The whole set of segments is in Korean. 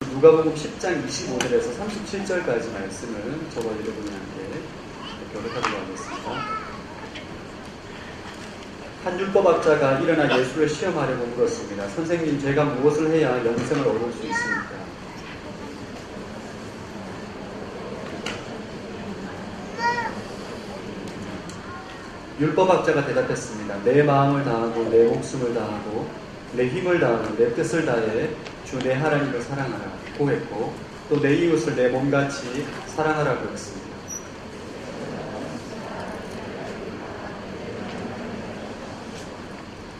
누가복음 10장 25절에서 37절까지 말씀을 저와 여러분이 함께 교독하도록 하겠습니다. 한 율법학자가 일어나 예수를 시험하려고 물었습니다. 선생님, 제가 무엇을 해야 영생을 얻을 수 있습니까? 율법학자가 대답했습니다. 내 마음을 다하고 내 목숨을 다하고 내 힘을 다하고 내 뜻을 다해 주 내 하나님을 사랑하라고 했고 또 내 이웃을 내 몸같이 사랑하라고 했습니다.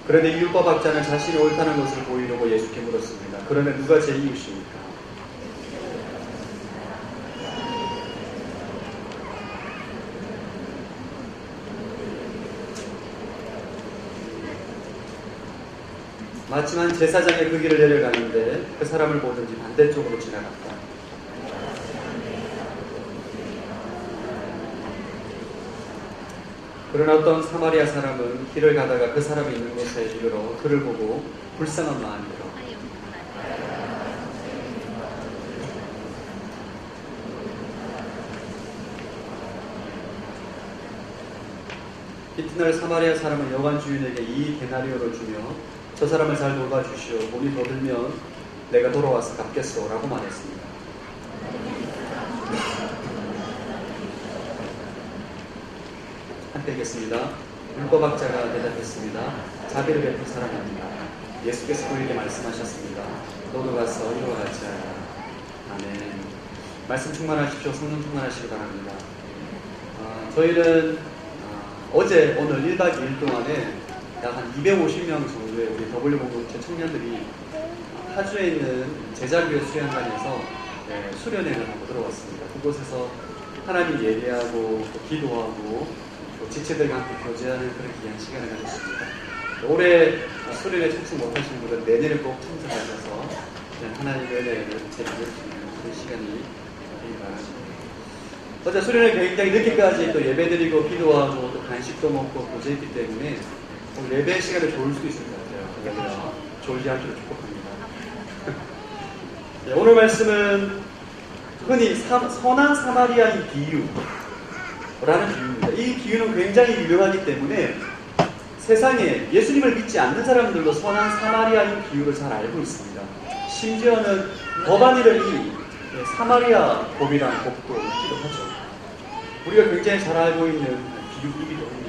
그런데 이 율법학자는 자신이 옳다는 것을 보이려고 예수께 물었습니다. 그러면 누가 제 이웃입니까? 마침 한 제사장이 그 길을 내려가는데 그 사람을 보든지 반대쪽으로 지나갔다. 그러나 어떤 사마리아 사람은 길을 가다가 그 사람이 있는 곳에 이르러 그를 보고 불쌍한 마음이로 이튿날 사마리아 사람은 여관 주인에게 2데나리오를 주며 저 사람을 잘 돌봐주시오. 몸이 더 들면 내가 돌아와서 갚겠소 라고 말했습니다. 함께 읽겠습니다. 율법학자가 대답했습니다. 자비를 베푼 사람입니다. 예수께서 그에게 말씀하셨습니다. 너도 가서 이와 같이 하라. 아멘. 말씀 충만하십시오. 성령 충만하시기 바랍니다. 저희는 어제 오늘 1박 2일 동안에 약 한 250명 정도의 우리 W공동체 청년들이 파주에 있는 제자교회 수련관에서 수련회를 하고 들어왔습니다. 그곳에서 하나님 예배하고 또 기도하고 또 지체들과 함께 교제하는 그런 귀한 시간을 가졌습니다. 올해 수련회 참석 못하신 분들은 내년에 꼭 참석하셔서 하나님의 은혜를 나눌 수 있는 그런 시간이 되길 바랍니다. 어제 수련회 굉장히 늦게까지 또 예배드리고 기도하고 또 간식도 먹고 교제했기 때문에 오늘 예배 시간을 좋을 수도 있을 것 같아요. 그러니까 졸지 않도록 축복합니다. 오늘 말씀은 흔히 선한 사마리아인 비유라는 비유입니다. 이 비유는 굉장히 유명하기 때문에 세상에 예수님을 믿지 않는 사람들도 선한 사마리아인 비유를 잘 알고 있습니다. 심지어는 법안이를 이 사마리아 법이라는 법도 있기도 하죠. 우리가 굉장히 잘 알고 있는 비유이기도 합니다.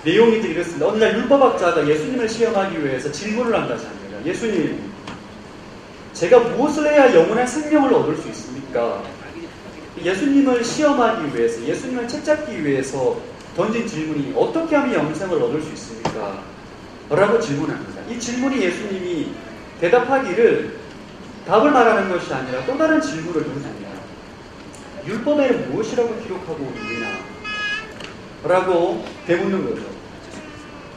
내용이 이렇습니다. 어느 날 율법학자가 예수님을 시험하기 위해서 질문을 한다지 합니다. 예수님, 제가 무엇을 해야 영원한 생명을 얻을 수 있습니까? 예수님을 시험하기 위해서, 예수님을 책잡기 위해서 던진 질문이 어떻게 하면 영생을 얻을 수 있습니까? 라고 질문합니다. 이 질문이 예수님이 대답하기를 답을 말하는 것이 아니라 또 다른 질문을 던집니다. 율법에는 무엇이라고 기록하고 있느냐? 라고 되묻는 거죠.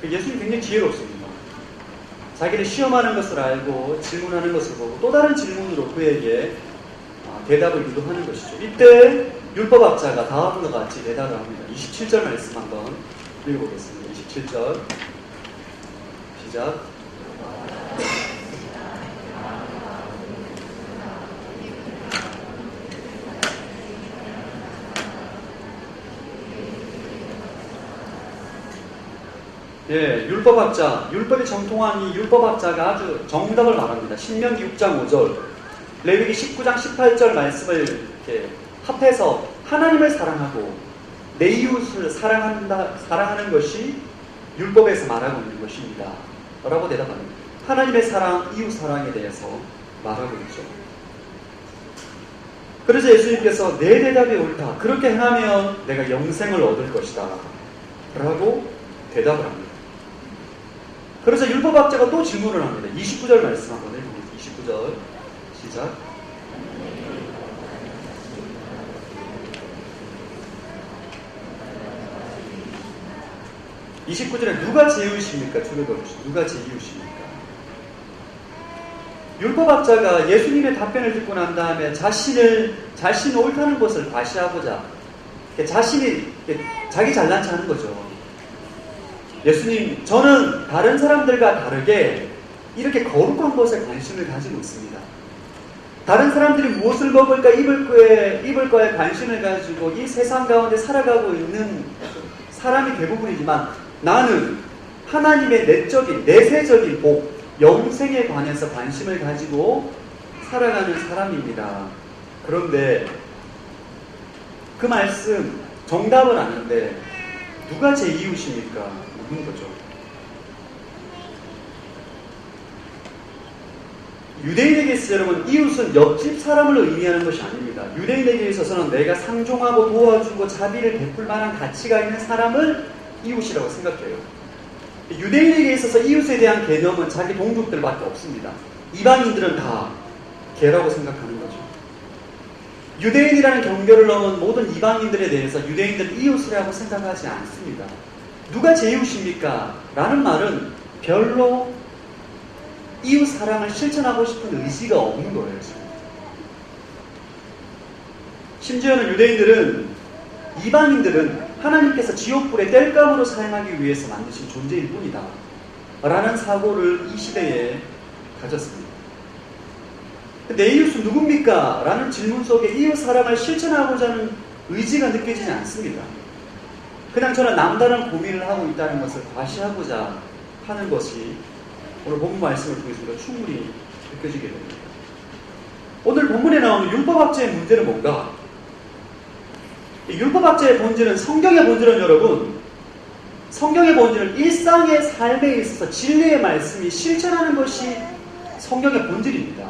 예수님 굉장히 지혜롭습니다. 자기를 시험하는 것을 알고 질문하는 것을 보고 또 다른 질문으로 그에게 대답을 유도하는 것이죠. 이때 율법학자가 다음과 같이 대답을 합니다. 27절 말씀 한번 읽어보겠습니다. 27절 시작. 율법학자, 율법이 정통한 이 율법학자가 아주 정답을 말합니다. 신명기 6장 5절, 레위기 19장 18절 말씀을 이렇게 합해서 하나님을 사랑하고 내 이웃을 사랑하는 것이 율법에서 말하고 있는 것입니다. 라고 대답합니다. 하나님의 사랑, 이웃 사랑에 대해서 말하고 있죠. 그래서 예수님께서 내 대답이 옳다. 그렇게 행하면 내가 영생을 얻을 것이다. 라고 대답을 합니다. 그래서 율법학자가 또 질문을 합니다. 29절 말씀 한번 읽어보겠습니다. 29절 시작. (29절에) 누가 제 이웃입니까? 누가 제 이웃입니까? 율법학자가 예수님의 답변을 듣고 난 다음에 자신이 옳다는 것을 과시하고자 자기 잘난 체 하는 거죠. 예수님, 저는 다른 사람들과 다르게 이렇게 거룩한 것에 관심을 가지고 있습니다. 다른 사람들이 무엇을 먹을까 입을 거에 관심을 가지고 이 세상 가운데 살아가고 있는 사람이 대부분이지만 나는 하나님의 내적인 내세적인 복, 영생에 관해서 관심을 가지고 살아가는 사람입니다. 그런데 그 말씀 정답을 아는데 누가 제 이웃입니까? 묻는 거죠. 유대인에게 있어서 여러분, 이웃은 옆집 사람을 의미하는 것이 아닙니다. 유대인에게 있어서는 내가 상종하고 도와주고 자비를 베풀 만한 가치가 있는 사람을 이웃이라고 생각해요. 유대인에게 있어서 이웃에 대한 개념은 자기 동족들밖에 없습니다. 이방인들은 다 개라고 생각하는 거죠. 유대인이라는 경계를 넘은 모든 이방인들에 대해서 유대인들은 이웃이라고 생각하지 않습니다. 누가 제 이웃입니까? 라는 말은 별로 이웃 사랑을 실천하고 싶은 의지가 없는 거예요. 심지어는 유대인들은, 이방인들은 하나님께서 지옥불의 땔감으로 사용하기 위해서 만드신 존재일 뿐이다 라는 사고를 이 시대에 가졌습니다. 내 이웃은 누굽니까? 라는 질문 속에 이웃 사랑을 실천하고자 하는 의지가 느껴지지 않습니다. 그냥 저는 남다른 고민을 하고 있다는 것을 과시하고자 하는 것이 오늘 본문 말씀을 통해서 충분히 느껴지게 됩니다. 오늘 본문에 나오는 율법학자의 문제는 뭔가? 율법학자의 본질은, 성경의 본질은 여러분, 성경의 본질은 일상의 삶에 있어서 진리의 말씀이 실천하는 것이 성경의 본질입니다.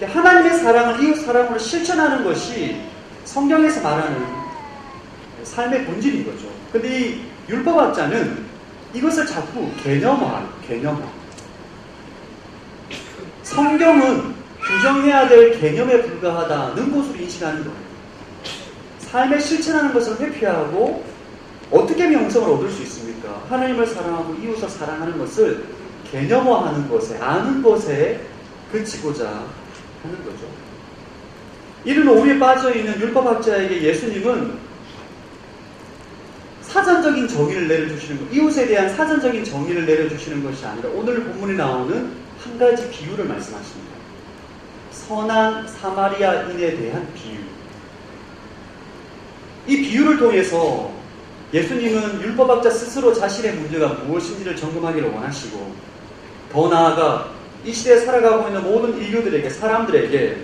하나님의 사랑을 이웃 사랑으로 실천하는 것이 성경에서 말하는 삶의 본질인 거죠. 근데 이 율법학자는 이것을 자꾸 개념화. 성경은 규정해야 될 개념에 불과하다는 것으로 인식하는 거예요. 삶에 실천하는 것을 회피하고 어떻게 명성을 얻을 수 있습니까? 하나님을 사랑하고 이웃을 사랑하는 것을 개념화하는 것에, 아는 것에 그치고자 하는 거죠. 이런 오류에 빠져있는 율법학자에게 예수님은 사전적인 정의를 내려주시는 것, 이웃에 대한 사전적인 정의를 내려주시는 것이 아니라 오늘 본문에 나오는 한 가지 비유를 말씀하십니다. 선한 사마리아인에 대한 비유. 이 비유를 통해서 예수님은 율법학자 스스로 자신의 문제가 무엇인지를 점검하기를 원하시고, 더 나아가 이 시대에 살아가고 있는 모든 인류들에게, 사람들에게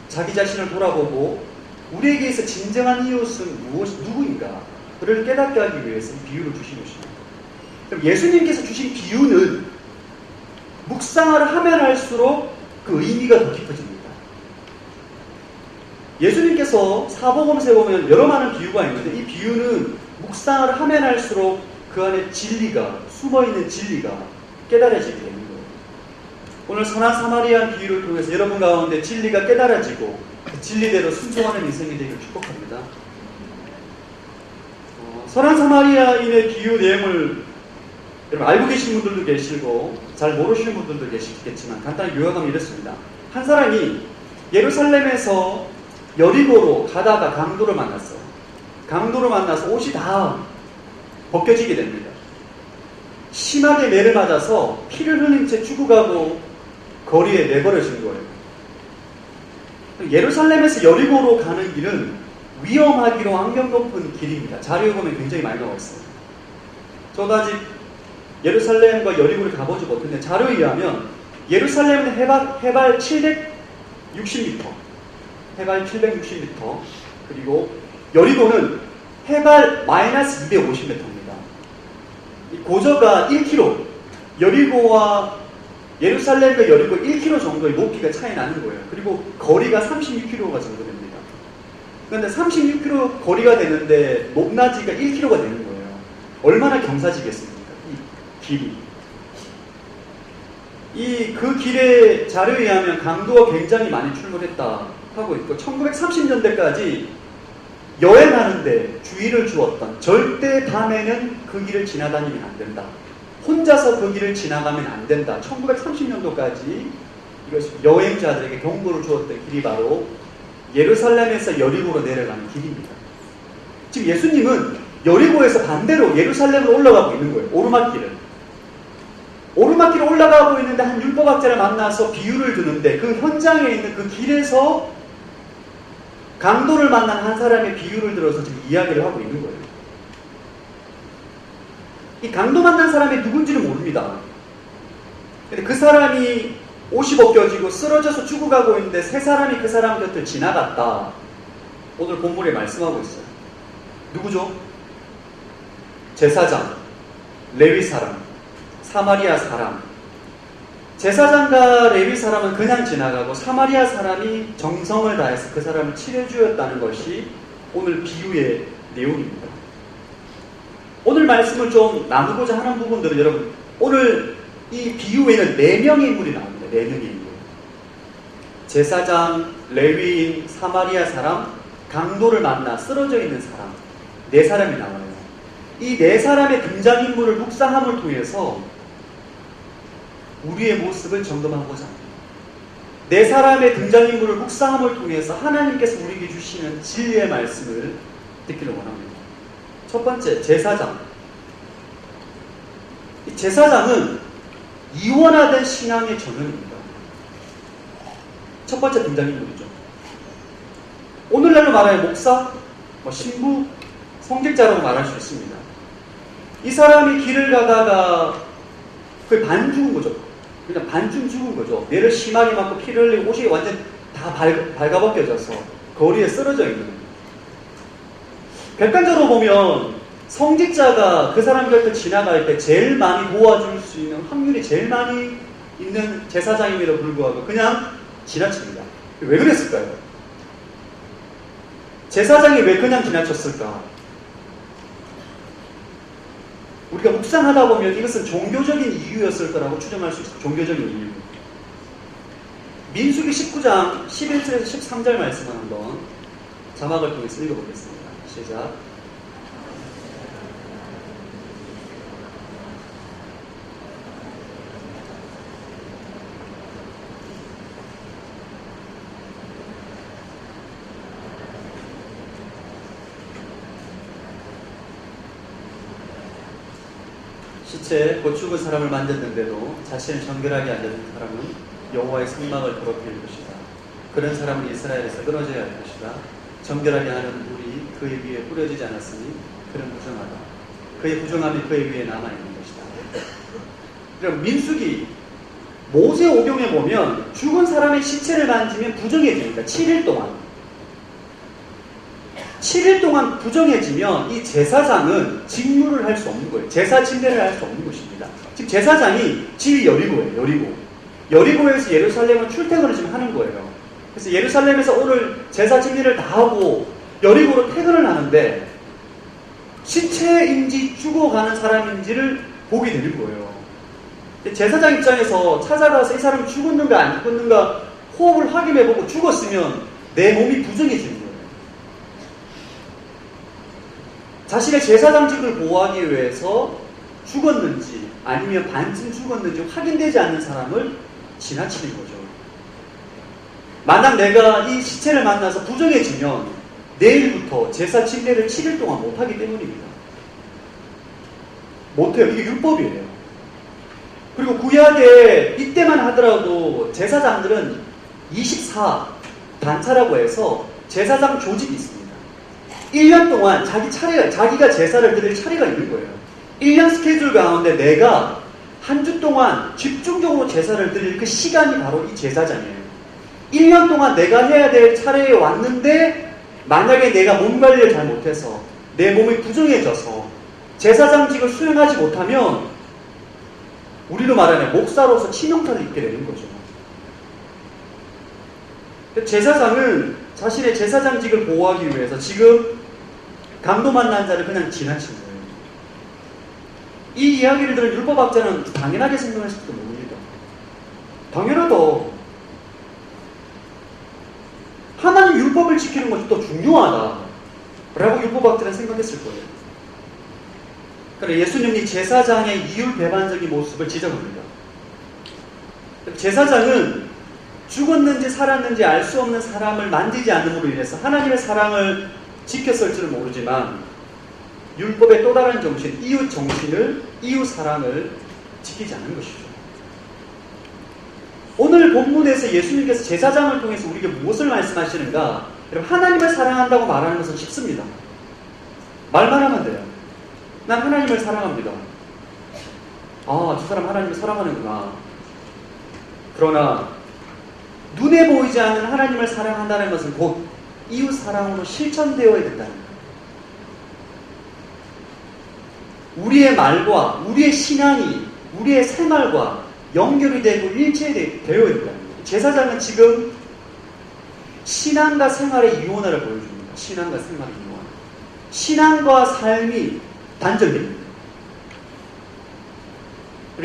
자기 자신을 돌아보고 우리에게 있어 진정한 이웃은 누구인가를 깨닫게 하기 위해서 이 비유를 주신 것입니다. 그럼 예수님께서 주신 비유는 묵상을 하면 할수록 그 의미가 더 깊어집니다. 예수님께서 사복음서에 보면 여러 많은 비유가 있는데 이 비유는 묵상을 하면 할수록 그 안에 진리가, 숨어있는 진리가 깨달아지게 되는 거예요. 오늘 선한 사마리아인 비유를 통해서 여러분 가운데 진리가 깨달아지고 그 진리대로 순종하는 인생이 되기를 축복합니다. 선한 사마리아인의 비유 내용을 여러분 알고 계신 분들도 계시고 잘 모르시는 분들도 계시겠지만 간단히 요약하면 이렇습니다. 한 사람이 예루살렘에서 여리고로 가다가 강도를 만났어요. 강도를 만나서 옷이 다 벗겨지게 됩니다. 심하게 매를 맞아서 피를 흘린 채 죽어가고 거리에 내버려진 거예요. 예루살렘에서 여리고로 가는 길은 위험하기로 악명 높은 길입니다. 자료에 보면 굉장히 많이 나와 있어요. 저도 아직 예루살렘과 여리고를 가보지 못했는데 자료에 의하면 예루살렘은 해발 760m, 그리고 여리고는 해발 마이너스 250m입니다. 고저가 1km, 여리고와 예루살렘과 여리고 1km 정도의 높이가 차이 나는 거예요. 그리고 거리가 36km가 정도 됩니다. 그런데 36km 거리가 되는데 높낮이가 1km가 되는 거예요. 얼마나 경사지겠습니까? 이 길이. 그 길의 자료에 의하면 강도가 굉장히 많이 출몰했다 하고 있고 1930년대까지 여행하는데 주의를 주었던, 절대 밤에는 그 길을 지나다니면 안 된다, 혼자서 그 길을 지나가면 안 된다, 1930년도까지 이것이 여행자들에게 경고를 주었던 길이 바로 예루살렘에서 여리고로 내려가는 길입니다. 지금 예수님은 여리고에서 반대로 예루살렘으로 올라가고 있는 거예요. 오르막길을. 오르막길을 올라가고 있는데 한 율법학자를 만나서 비유를 드는데 그 현장에 있는 그 길에서 강도를 만난 한 사람의 비유를 들어서 지금 이야기를 하고 있는 거예요. 이 강도 만난 사람이 누군지는 모릅니다. 근데 그 사람이 옷이 벗겨지고 쓰러져서 죽어가고 있는데 세 사람이 그 사람 곁을 지나갔다. 오늘 본문에 말씀하고 있어요. 누구죠? 제사장, 레위 사람, 사마리아 사람. 제사장과 레위 사람은 그냥 지나가고 사마리아 사람이 정성을 다해서 그 사람을 치료해주었다는 것이 오늘 비유의 내용입니다. 오늘 말씀을 좀 나누고자 하는 부분들은 여러분, 오늘 이 비유에는 4명의 인물이 나옵니다. 4명의 인물. 제사장, 레위인, 사마리아 사람, 강도를 만나 쓰러져 있는 사람, 4사람이 나와요. 이 4사람의 등장인물을 묵상함을 통해서 우리의 모습을 점검하고자 합니다. 4사람의 등장인물을 묵상함을 통해서 하나님께서 우리에게 주시는 진리의 말씀을 듣기를 원합니다. 첫 번째, 제사장. 이 제사장은 이원화된 신앙의 전형입니다. 첫 번째 등장인물이죠. 오늘날로 말하면 목사, 신부, 성직자라고 말할 수 있습니다. 이 사람이 길을 가다가 거의 반 죽은 거죠. 그냥 반쯤 죽은 거죠. 뇌를 심하게 맞고 피를 흘리고 옷이 완전 다 발가벗겨져서 거리에 쓰러져 있는. 객관적으로 보면 성직자가 그 사람 곁을 지나갈 때 제일 많이 도와줄 수 있는 확률이 제일 많이 있는 제사장임에도 불구하고 그냥 지나칩니다. 왜 그랬을까요? 제사장이 왜 그냥 지나쳤을까? 우리가 묵상하다 보면 이것은 종교적인 이유였을 거라고 추정할 수 있어요. 종교적인 이유. 민수기 19장 11절에서 13절 말씀을 한번 자막을 통해서 읽어보겠습니다. 시작. 시체 곧 죽은 사람을 만졌는데도 자신을 정결하게 앉아둔 사람은 여호와의 성막을 더럽힐 것이다. 그런 사람은 이스라엘에서 끊어져야 할 것이다. 정결하게 하는 물이 그의 위에 뿌려지지 않았으니 그는 부정하다. 그의 부정함이 그의 위에 남아있는 것이다. 그럼 민수기 모세 오경에 보면 죽은 사람의 시체를 만지면 부정해집니다. 7일 동안. 7일 동안 부정해지면 이 제사장은 직무를 할 수 없는 거예요. 제사 침례를 할 수 없는 것입니다. 지금 제사장이 집이 여리고예요. 여리고에서 예루살렘을 출퇴근을 지금 하는 거예요. 그래서 예루살렘에서 오늘 제사 침례를 다 하고 여리고로 퇴근을 하는데 시체인지 죽어가는 사람인지를 보게 되는 거예요. 제사장 입장에서 찾아가서 이 사람이 죽었는가 안 죽었는가 호흡을 확인해보고 죽었으면 내 몸이 부정해지는 거예요. 자신의 제사장직을 보호하기 위해서 죽었는지 아니면 반쯤 죽었는지 확인되지 않는 사람을 지나치는 거죠. 만약 내가 이 시체를 만나서 부정해지면 내일부터 제사 침례를 7일 동안 못하기 때문입니다. 못해요. 이게 율법이에요. 그리고 구약에 이때만 하더라도 제사장들은 24 단차라고 해서 제사장 조직이 있습니다. 1년 동안 자기가 제사를 드릴 차례가 있는 거예요. 1년 스케줄 가운데 내가 한 주 동안 집중적으로 제사를 드릴 그 시간이 바로 이 제사장이에요. 1년 동안 내가 해야 될 차례에 왔는데 만약에 내가 몸 관리를 잘 못해서 내 몸이 부정해져서 제사장직을 수행하지 못하면 우리로 말하면 목사로서 치명타를 입게 되는 거죠. 제사장은 자신의 제사장직을 보호하기 위해서 지금 강도 만난 자를 그냥 지나친 거예요. 이 이야기를 들은 율법학자는 당연하게 생각했을지도 모릅니다. 당연하다. 하나님 율법을 지키는 것이 더 중요하다 라고 율법학자는 생각했을 거예요. 그러나 예수님이 제사장의 이율배반적인 모습을 지적합니다. 제사장은 죽었는지 살았는지 알 수 없는 사람을 만지지 않음으로 인해서 하나님의 사랑을 지켰을 줄은 모르지만 율법의 또 다른 정신, 이웃 정신을, 이웃 사랑을 지키지 않은 것이죠. 본문에서 예수님께서 제사장을 통해서 우리에게 무엇을 말씀하시는가? 여러분, 하나님을 사랑한다고 말하는 것은 쉽습니다. 말만 하면 돼요. 난 하나님을 사랑합니다. 아, 저 사람 하나님을 사랑하는구나. 그러나 눈에 보이지 않는 하나님을 사랑한다는 것은 곧 이웃 사랑으로 실천되어야 된다는 거예요. 우리의 말과 우리의 신앙이 우리의 생활과 연결이 되고 일체되어야 된다는 거예요. 제사장은 지금 신앙과 생활의 이원화를 보여줍니다. 신앙과 생활의 이원화. 신앙과 삶이 단절됩니다.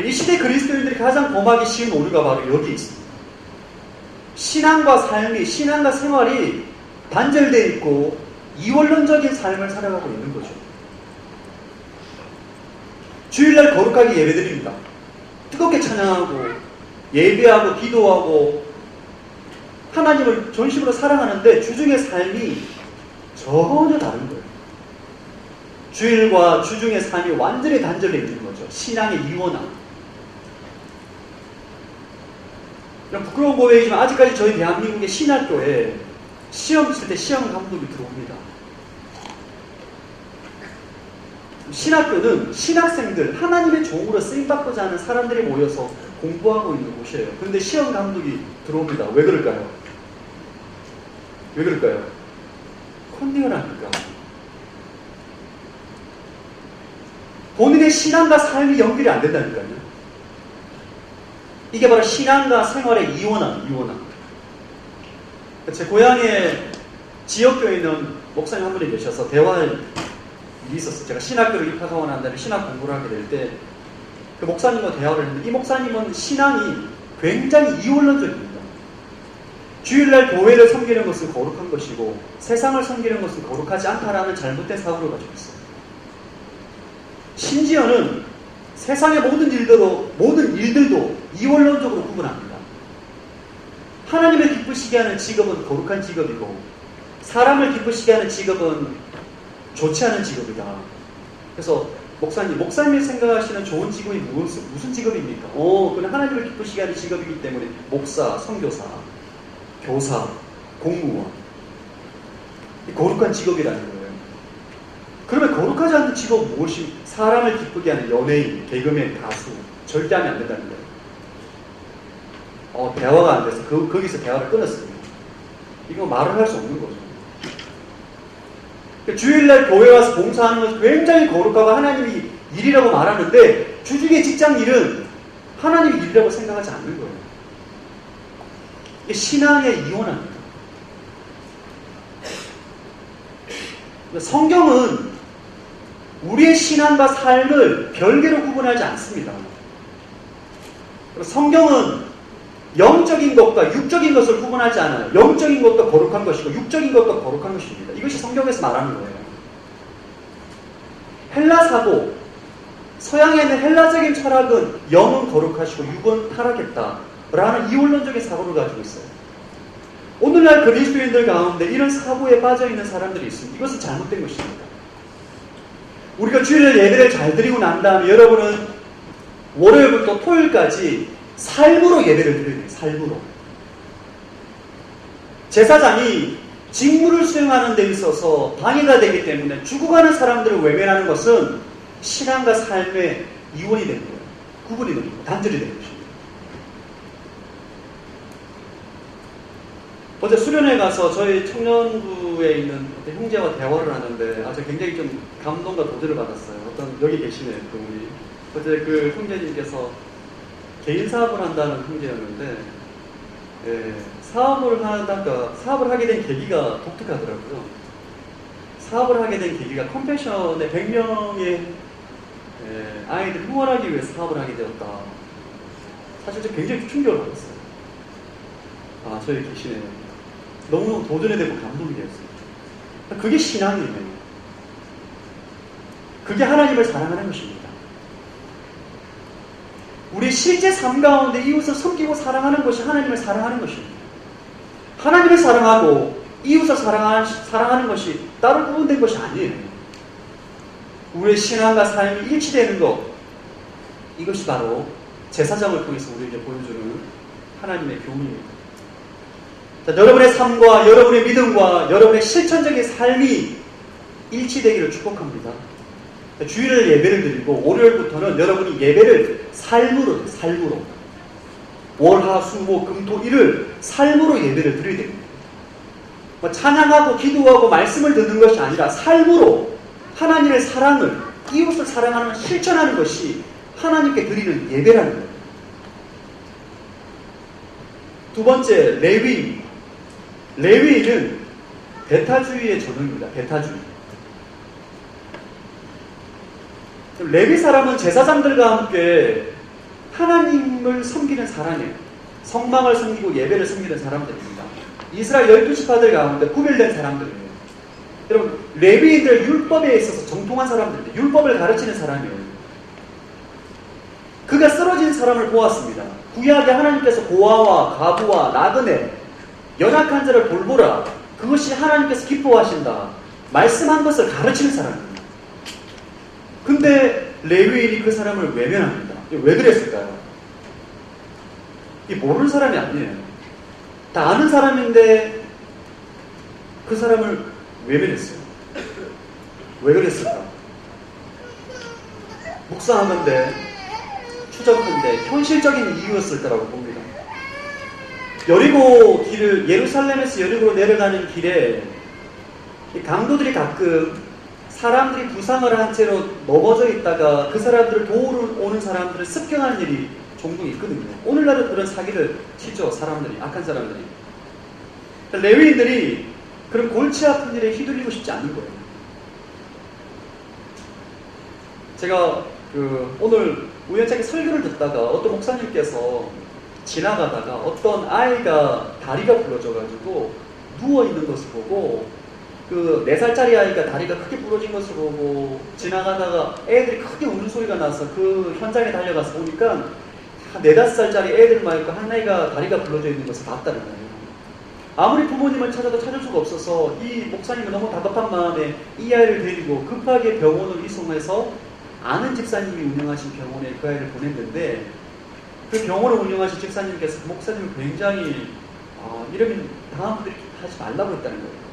이 시대 그리스도인들이 가장 범하기 쉬운 오류가 바로 여기 있습니다. 신앙과 삶이, 신앙과 생활이 단절되어 있고 이원론적인 삶을 살아가고 있는 거죠. 주일날 거룩하게 예배드립니다. 뜨겁게 찬양하고 예배하고 기도하고 하나님을 전심으로 사랑하는데 주중의 삶이 전혀 다른 거예요. 주일과 주중의 삶이 완전히 단절되어 있는 거죠. 신앙의 이원함. 부끄러운 고백이지만 아직까지 저희 대한민국의 신학교에 시험 칠 때 시험 감독이 들어옵니다. 신학교는 신학생들, 하나님의 종으로 쓰임받고자 하는 사람들이 모여서 공부하고 있는 곳이에요. 그런데 시험 감독이 들어옵니다. 왜 그럴까요? 왜 그럴까요? 컨닝을하니까. 본인의 신앙과 삶이 연결이 안 된다니까요. 이게 바로 신앙과 생활의 이원함. 제 고향에 지역교회에 있는 목사님 한 분이 계셔서 대화할 일이 있었어요. 제가 신학교를 입학하고 난 다음에 신학 공부를 하게 될 때 그 목사님과 대화를 했는데 이 목사님은 신앙이 굉장히 이원론적입니다. 주일날 교회를 섬기는 것은 거룩한 것이고 세상을 섬기는 것은 거룩하지 않다라는 잘못된 사고를 가지고 있어요. 심지어는 세상의 모든 일들도 이원론적으로 구분합니다. 하나님을 기쁘시게 하는 직업은 거룩한 직업이고 사람을 기쁘시게 하는 직업은 좋지 않은 직업이다. 그래서 목사님이 생각하시는 좋은 직업이 무슨 직업입니까? 그건 하나님을 기쁘시게 하는 직업이기 때문에 목사, 선교사, 교사, 공무원 거룩한 직업이라는 거예요. 그러면 거룩하지 않은 직업 무엇이? 사람을 기쁘게 하는 연예인, 개그맨, 가수 절대 하면 안 된다는 거예요. 대화가 안 돼서 거기서 대화를 끊었습니다. 이거 말을 할 수 없는 거죠. 주일날 교회 와서 봉사하는 것은 굉장히 거룩하고 하나님이 일이라고 말하는데 주중의 직장 일은 하나님의 일이라고 생각하지 않는 거예요. 이게 신앙의 이원합니다. 성경은 우리의 신앙과 삶을 별개로 구분하지 않습니다. 성경은 영적인 것과 육적인 것을 구분하지 않아요. 영적인 것도 거룩한 것이고 육적인 것도 거룩한 것입니다. 이것이 성경에서 말하는 거예요. 헬라 사고, 서양에 있는 헬라적인 철학은 영은 거룩하시고 육은 타락했다라는 이원론적인 사고를 가지고 있어요. 오늘날 그리스도인들 가운데 이런 사고에 빠져있는 사람들이 있습니다. 이것은 잘못된 것입니다. 우리가 주일날 예배를 잘 드리고 난 다음에 여러분은 월요일부터 토요일까지 삶으로 예배를 드려야 돼요. 삶으로. 제사장이 직무를 수행하는 데 있어서 방해가 되기 때문에 죽어가는 사람들을 외면하는 것은 신앙과 삶의 이원이 되는 거예요. 구분이 되는 거예요. 단절이 되는 것입니다. 어제 수련회 가서 저희 청년부에 있는 형제와 대화를 하는데 아주 굉장히 좀 감동과 도전을 받았어요. 여기 계시네요. 그분이. 어제 그 형제님께서 개인 사업을 한다는 형제였는데 사업을 하게 된 계기가 독특하더라고요. 사업을 하게 된 계기가 컴패션에 100명의 아이들을 후원하기 위해 사업을 하게 되었다. 사실 저 굉장히 충격을 받았어요. 아, 저기 계시네요. 너무 도전이 되고 감동이 되었어요. 그게 신앙이에요. 그게 하나님을 사랑하는 것입니다. 우리 실제 삶 가운데 이웃을 섬기고 사랑하는 것이 하나님을 사랑하는 것입니다. 하나님을 사랑하고 이웃을 사랑하는 것이 따로 구분된 것이 아니에요. 우리의 신앙과 삶이 일치되는 것, 이것이 바로 제사장을 통해서 우리에게 보여주는 하나님의 교훈입니다. 자, 여러분의 삶과 여러분의 믿음과 여러분의 실천적인 삶이 일치되기를 축복합니다. 주일을 예배를 드리고 월요일부터는 여러분이 예배를 삶으로 월, 화, 수, 목, 금, 토, 일을 삶으로 예배를 드려야 됩니다. 찬양하고 기도하고 말씀을 듣는 것이 아니라 삶으로 하나님의 사랑을, 이웃을 사랑하는 실천하는 것이 하나님께 드리는 예배라는 거예요. 두 번째, 레위인. 레위인은 배타주의의 전형입니다. 배타주의. 레위 사람은 제사장들과 함께 하나님을 섬기는 사람이에요. 성막을 섬기고 예배를 섬기는 사람들입니다. 이스라엘 12지파들 가운데 구별된 사람들이에요. 여러분, 레위인들 율법에 있어서 정통한 사람들인데 율법을 가르치는 사람이에요. 그가 쓰러진 사람을 보았습니다. 구약에 하나님께서 고아와 과부와 나그네, 연약한 자를 돌보라. 그것이 하나님께서 기뻐하신다. 말씀한 것을 가르치는 사람입니다. 근데 레위인이 그 사람을 외면합니다. 왜 그랬을까요? 이 모르는 사람이 아니에요. 다 아는 사람인데 그 사람을 외면했어요. 왜 그랬을까? 묵상하는데 추적하는데 현실적인 이유였을 거라고 봅니다. 여리고 길을, 예루살렘에서 여리고로 내려가는 길에 강도들이 가끔 사람들이 부상을 한 채로 넘어져 있다가 그 사람들을 도우러 오는 사람들을 습격하는 일이 종종 있거든요. 오늘날은 그런 사기를 치죠. 사람들이, 악한 사람들이. 레위인들이 그런 골치 아픈 일에 휘둘리고 싶지 않은 거예요. 제가 오늘 우연찮게 설교를 듣다가 어떤 목사님께서 지나가다가 어떤 아이가 다리가 부러져가지고 누워있는 것을 보고 4살짜리 아이가 다리가 크게 부러진 것을 보고 지나가다가 애들이 크게 우는 소리가 나서 그 현장에 달려가서 보니까 4, 5살짜리 애들 말고 한 아이가 다리가 부러져 있는 것을 봤다는 거예요. 아무리 부모님을 찾아도 찾을 수가 없어서 이 목사님은 너무 다급한 마음에 이 아이를 데리고 급하게 병원으로 이송해서 아는 집사님이 운영하신 병원에 그 아이를 보냈는데 그 병원을 운영하신 집사님께서 그 목사님을 굉장히 이러면 다음부터 이렇게 하지 말라고 했다는 거예요.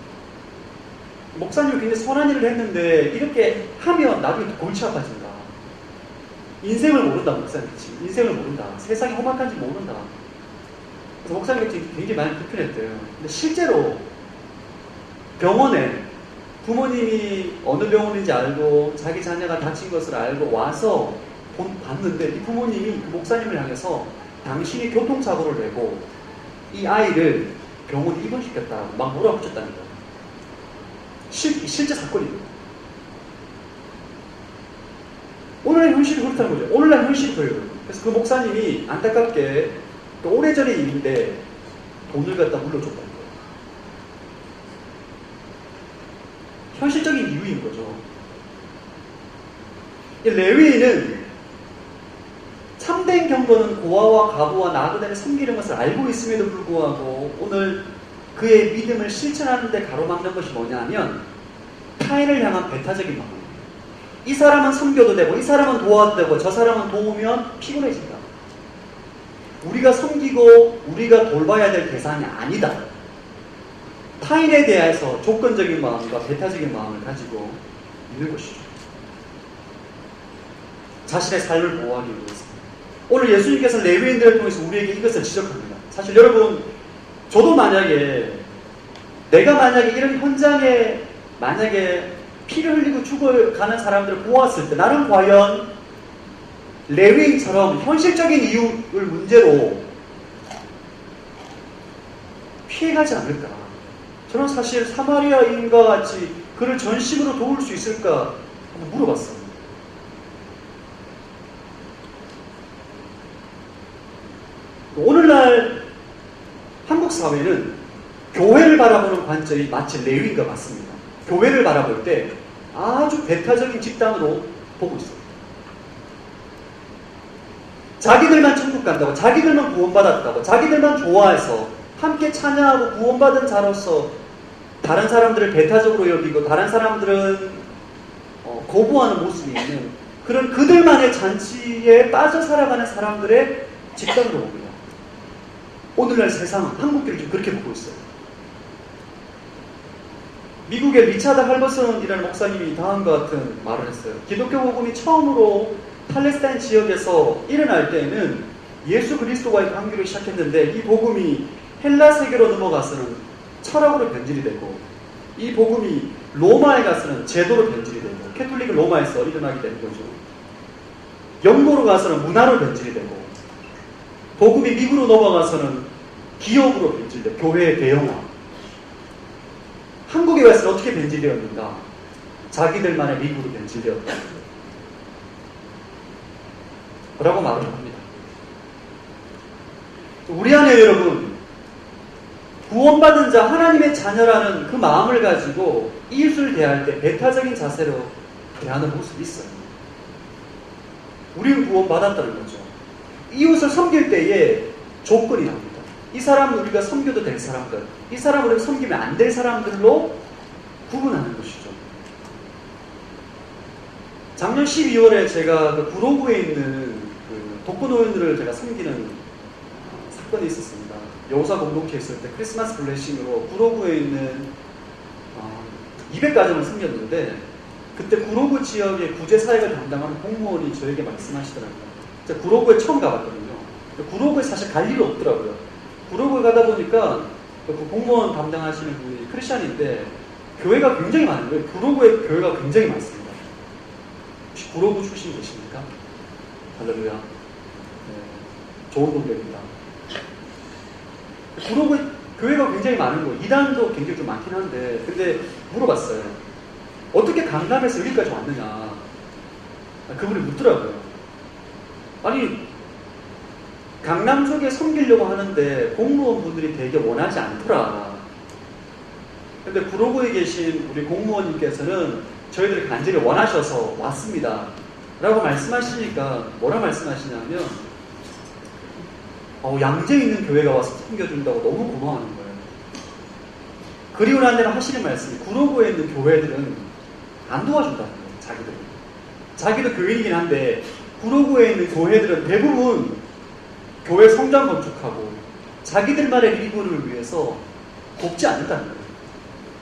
목사님이 굉장히 선한 일을 했는데 이렇게 하면 나중에 또 골치 아파진다. 인생을 모른다. 목사님 지금 인생을 모른다. 세상이 험악한지 모른다. 그래서 목사님이 굉장히 많이 불편했대요. 근데 실제로 병원에 부모님이 어느 병원인지 알고 자기 자녀가 다친 것을 알고 와서 봤는데 이 부모님이 그 목사님을 향해서 당신이 교통사고를 내고 이 아이를 병원에 입원시켰다고 막 몰아붙였다는 거예요. 실제 사건입니다. 오늘날 현실이 그렇다는 거죠. 오늘날 현실이 그래요. 그래서 그 목사님이 안타깝게 오래전의 일인데 돈을 갖다 물려줬다는 거예요. 현실적인 이유인 거죠. 레위인은 참된 경건은 고아와 과부와 나그네를 섬기는 것을 알고 있음에도 불구하고 오늘 그의 믿음을 실천하는 데 가로막는 것이 뭐냐면 타인을 향한 배타적인 마음이에요. 이 사람은 섬겨도 되고 이 사람은 도와도 되고 저 사람은 도우면 피곤해진다. 우리가 섬기고 우리가 돌봐야 될 대상이 아니다. 타인에 대해서 조건적인 마음과 배타적인 마음을 가지고 있는 것이죠. 자신의 삶을 보호하기 위해서. 오늘 예수님께서 레위인들을 통해서 우리에게 이것을 지적합니다. 사실 여러분, 저도 내가 만약에 이런 현장에 만약에 피를 흘리고 죽어가는 사람들을 보았을 때 나는 과연 레위인처럼 현실적인 이유를 문제로 피해가지 않을까? 저는 사실 사마리아인과 같이 그를 전심으로 도울 수 있을까? 한번 물어봤어요. 오늘날 한국 사회는 교회를 바라보는 관점이 마치 레위인과 같습니다. 교회를 바라볼 때 아주 배타적인 집단으로 보고 있어요. 자기들만 천국 간다고, 자기들만 구원받았다고, 자기들만 좋아해서 함께 찬양하고 구원받은 자로서 다른 사람들을 배타적으로 여기고 다른 사람들은 거부하는 모습이 있는 그런 그들만의 잔치에 빠져 살아가는 사람들의 집단으로 봅니다. 오늘날 세상은 한국교를 좀 그렇게 보고 있어요. 미국의 리차드 할버슨이라는 목사님이 다음과 같은 말을 했어요. 기독교 복음이 처음으로 팔레스타인 지역에서 일어날 때는 예수 그리스도와의 관계를 시작했는데 이 복음이 헬라 세계로 넘어가서는 철학으로 변질이 되고 이 복음이 로마에 가서는 제도로 변질이 되고 캐톨릭은 로마에서 일어나게 되는 거죠. 영도로 가서는 문화로 변질이 되고 복음이 미국으로 넘어가서는 기업으로 변질되고 교회의 대형화. 한국에 와서는 어떻게 변질되었는가? 자기들만의 미국으로 변질되었다. 라고 말을 합니다. 우리 안에 여러분 구원받은 자 하나님의 자녀라는 그 마음을 가지고 이웃을 대할 때 배타적인 자세로 대하는 모습이 있어요. 우리는 구원받았다는 거죠. 이웃을 섬길 때에 조건이 납니다. 이 사람은 우리가 섬겨도 될 사람들, 이 사람은 우리가 섬기면 안 될 사람들로 구분하는 것이죠. 작년 12월에 제가 그 구로구에 있는 그 독거노인들을 제가 섬기는 사건이 있었습니다. 여호사 공동체 있을 때 크리스마스 블레싱으로 구로구에 있는 200가정을 섬겼는데 그때 구로구 지역의 구제사역을 담당하는 공무원이 저에게 말씀하시더라고요. 제가 구로구에 처음 가봤거든요. 구로구에 사실 갈 일이 없더라고요. 구로구에 가다 보니까 그 공무원 담당하시는 분이 크리스찬인데 교회가 굉장히 많은 거예요. 구로구에 교회가 굉장히 많습니다. 혹시 구로구 출신 계십니까? 할렐루야. 네, 좋은 동네입니다. 구로구에 교회가 굉장히 많은 거예요. 이단도 굉장히 좀 많긴 한데 근데 물어봤어요. 어떻게 강남에서 여기까지 왔느냐. 그분이 묻더라고요. 아니 강남 쪽에 섬기려고 하는데 공무원분들이 되게 원하지 않더라. 근데 구로구에 계신 우리 공무원님께서는 저희들이 간절히 원하셔서 왔습니다. 라고 말씀하시니까 뭐라 말씀하시냐면 양재 있는 교회가 와서 섬겨준다고 너무 고마워하는 거예요. 그리고 난 데는 하시는 말씀이 구로구에 있는 교회들은 안 도와준다는 거예요. 자기들은. 자기도 교인이긴 한데 구로구에 있는 교회들은 대부분 교회 성장 건축하고 자기들만의 일부를 위해서 돕지 않는다는 거예요.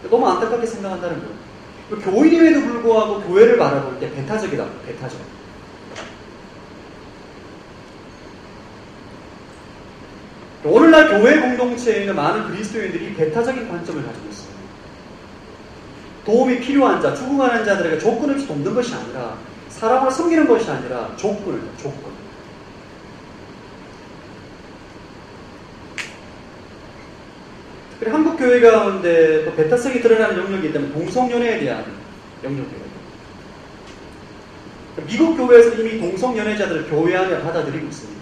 너무 안타깝게 생각한다는 거예요. 교인임에도 불구하고 교회를 바라볼 때 배타적이다. 배타적. 오늘날 교회 공동체에 있는 많은 그리스도인들이 배타적인 관점을 가지고 있어요. 도움이 필요한 자, 죽어가는 자들에게 조건 없이 돕는 것이 아니라 사람을 섬기는 것이 아니라 조건. 그리고 한국 교회 가운데 또 배타성이 드러나는 영역이 있다면 동성연애에 대한 영역이에요. 미국 교회에서 이미 동성연애자들을 교회 안에 받아들이고 있습니다.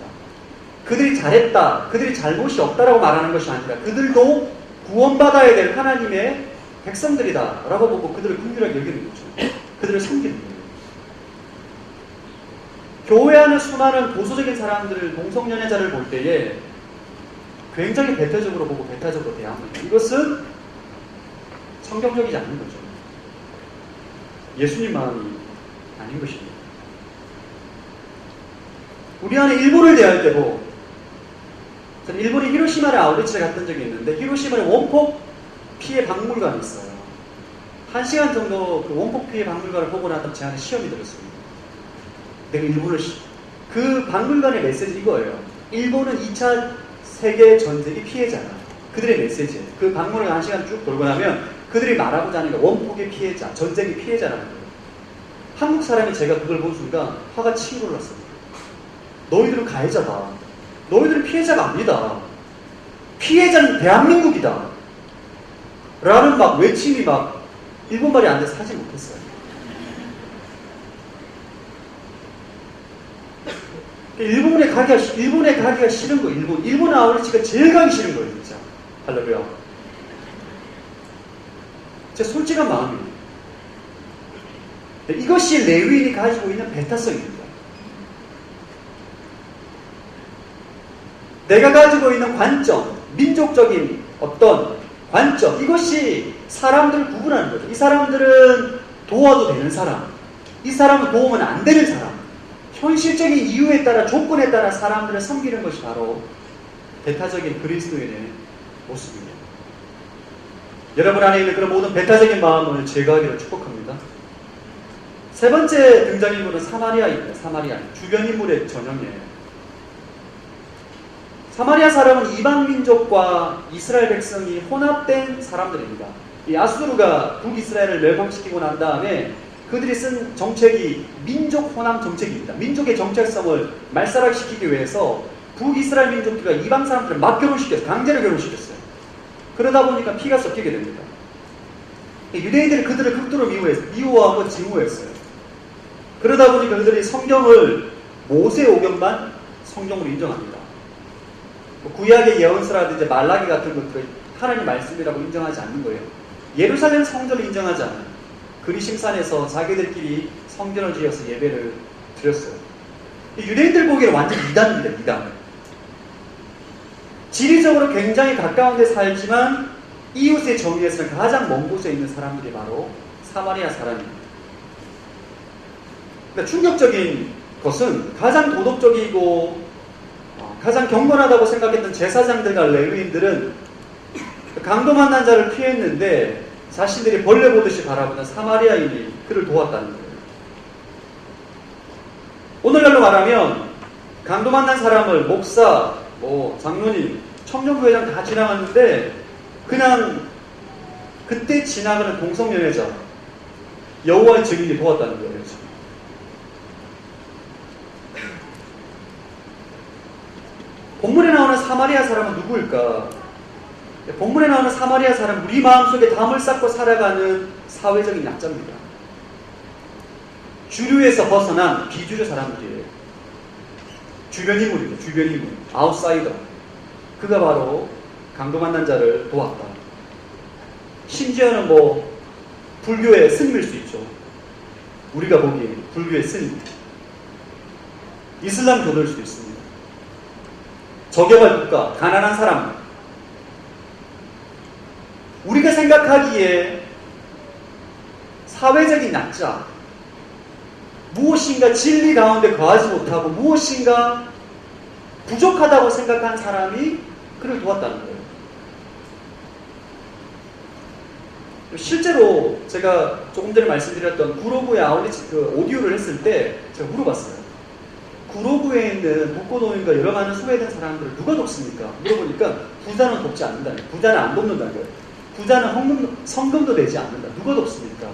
그들이 잘했다, 그들이 잘못이 없다라고 말하는 것이 아니라 그들도 구원받아야 될 하나님의 백성들이다 라고 보고 그들을 긍휼하게 여기는 거죠. 그들을 섬기는 거예요. 교회 안에 수많은 보수적인 사람들을 동성연애자를 볼 때에 굉장히 배타적으로 보고 배타적으로 대합니다. 이것은 성경적이지 않는 거죠. 예수님 마음이 아닌 것입니다. 우리 안에 일본을 대할 때도 저는 일본의 히로시마를 아우리치에 갔던 적이 있는데 히로시마에 원폭 피해 박물관이 있어요. 1시간 정도 그 원폭 피해 박물관을 보고 나서 제 안에 시험이 들었습니다. 내가 일본을 그 박물관의 메시지 이거예요. 일본은 2차 세계 전쟁의 피해자다. 그들의 메시지. 그 박물관 1시간 쭉 돌고 나면 그들이 말하고자 하는 게 원폭의 피해자, 전쟁의 피해자라는 거예요. 한국 사람이 제가 그걸 본 순간 화가 치밀어 올랐습니다. 너희들은 가해자다. 너희들은 피해자가 아니다. 피해자는 대한민국이다. 라는 막 외침이 막 일본말이 안 돼서 하지 못했어요. 일본에 가기가 싫은 거예요. 일본 아우리치가 제일 가기 싫은 거예요, 진짜. 할렐루야. 제 솔직한 마음입니다. 이것이 레위인이 가지고 있는 배타성입니다. 내가 가지고 있는 관점, 민족적인 어떤 관점, 이것이 사람들을 구분하는 거죠. 이 사람들은 도와도 되는 사람, 이 사람은 도우면 안 되는 사람, 현실적인 이유에 따라 조건에 따라 사람들을 섬기는 것이 바로 배타적인 그리스도인의 모습입니다. 여러분 안에 있는 그런 모든 배타적인 마음을 제거하기를 축복합니다. 세 번째 등장인물은 사마리아입니다. 사마리아. 주변 인물의 전형이에요. 사마리아 사람은 이방 민족과 이스라엘 백성이 혼합된 사람들입니다. 이 아수르가 북이스라엘을 멸망시키고 난 다음에 그들이 쓴 정책이 민족 혼합 정책입니다. 민족의 정체성을 말살시키기 위해서 북이스라엘 민족들과 이방 사람들을 막 결혼시켰어요. 강제로 결혼시켰어요. 그러다 보니까 피가 섞이게 됩니다. 유대인들이 그들을 극도로 미워하고 증오했어요. 그러다 보니까 그들이 성경을 모세오경만 성경으로 인정합니다. 구약의 예언서라든지 말라기 같은 것들을 하나님 말씀이라고 인정하지 않는 거예요. 예루살렘 성전을 인정하지 않아요. 그리심산에서 자기들끼리 성전을 지어서 예배를 드렸어요. 유대인들 보기에는 완전 이단입니다. 이단. 지리적으로 굉장히 가까운 데 살지만 이웃의 정의에서는 가장 먼 곳에 있는 사람들이 바로 사마리아 사람입니다. 그러니까 충격적인 것은 가장 도덕적이고 가장 경건하다고 생각했던 제사장들과 레위인들은 강도 만난 자를 피했는데 자신들이 벌레 보듯이 바라보는 사마리아인이 그를 도왔다는 거예요. 오늘날로 말하면 강도 만난 사람을 목사, 장로님, 청년부회장 다 지나갔는데 그냥 그때 지나가는 동성연애자 여호와의 증인이 도왔다는 거예요. 본문에 나오는 사마리아 사람은 누구일까? 본문에 나오는 사마리아 사람은 우리 마음속에 담을 쌓고 살아가는 사회적인 약자입니다. 주류에서 벗어난 비주류 사람들이에요. 주변 인물이죠. 주변 인물. 아웃사이더. 그가 바로 강도 만난 자를 도왔다. 심지어는 불교의 스님일 수 있죠. 우리가 보기에 불교의 스님. 이슬람 교도일 수도 있습니다. 저개발 국가, 가난한 사람. 우리가 생각하기에 사회적인 약자, 무엇인가 진리 가운데 거하지 못하고 무엇인가 부족하다고 생각한 사람이 그를 도왔다는 거예요. 실제로 제가 조금 전에 말씀드렸던 구로구의 아울리치 오디오를 했을 때 제가 물어봤어요. 구로구에 있는 독거노인과 여러 많은 소외된 사람들을 누가 돕습니까? 물어보니까 부자는 돕지 않는다는 거예요. 부자는 안 돕는다는 거예요. 부자는 성금도 내지 않는다. 누가 돕습니까?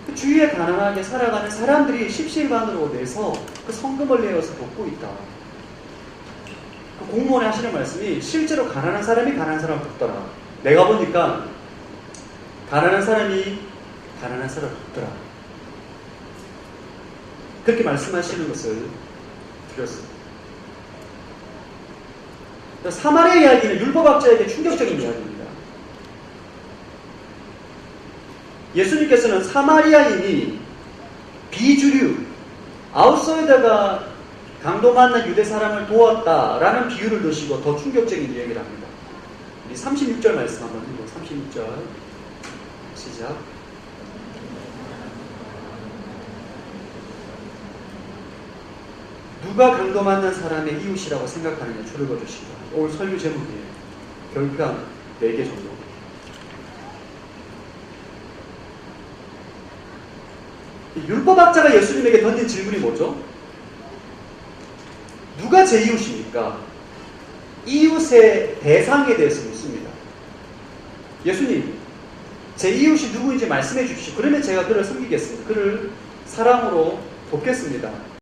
그 주위에 가난하게 살아가는 사람들이 십시일반으로 내서 그 성금을 내어서 돕고 있다. 그 공무원이 하시는 말씀이 실제로 가난한 사람이 가난한 사람을 돕더라. 내가 보니까 가난한 사람이 가난한 사람을 돕더라. 그렇게 말씀하시는 것을 드렸습니다. 사마리아 이야기는 율법학자에게 충격적인 이야기입니다. 예수님께서는 사마리아인이 비주류, 아웃사이더가 강도 만난 유대 사람을 도왔다라는 비유를 넣으시고 더 충격적인 이야기를 합니다. 우리 36절 말씀 한번 읽고 36절 시작. 누가 강도 만난 사람의 이웃이라고 생각하느냐 줄을 거두시다. 오늘 설교 제목이에요. 결국 한 4개 정도. 율법학자가 예수님에게 던진 질문이 뭐죠? 누가 제 이웃입니까? 이웃의 대상에 대해서 묻습니다. 예수님, 제 이웃이 누구인지 말씀해 주십시오. 그러면 제가 그를 섬기겠습니다. 그를 사랑으로 돕겠습니다.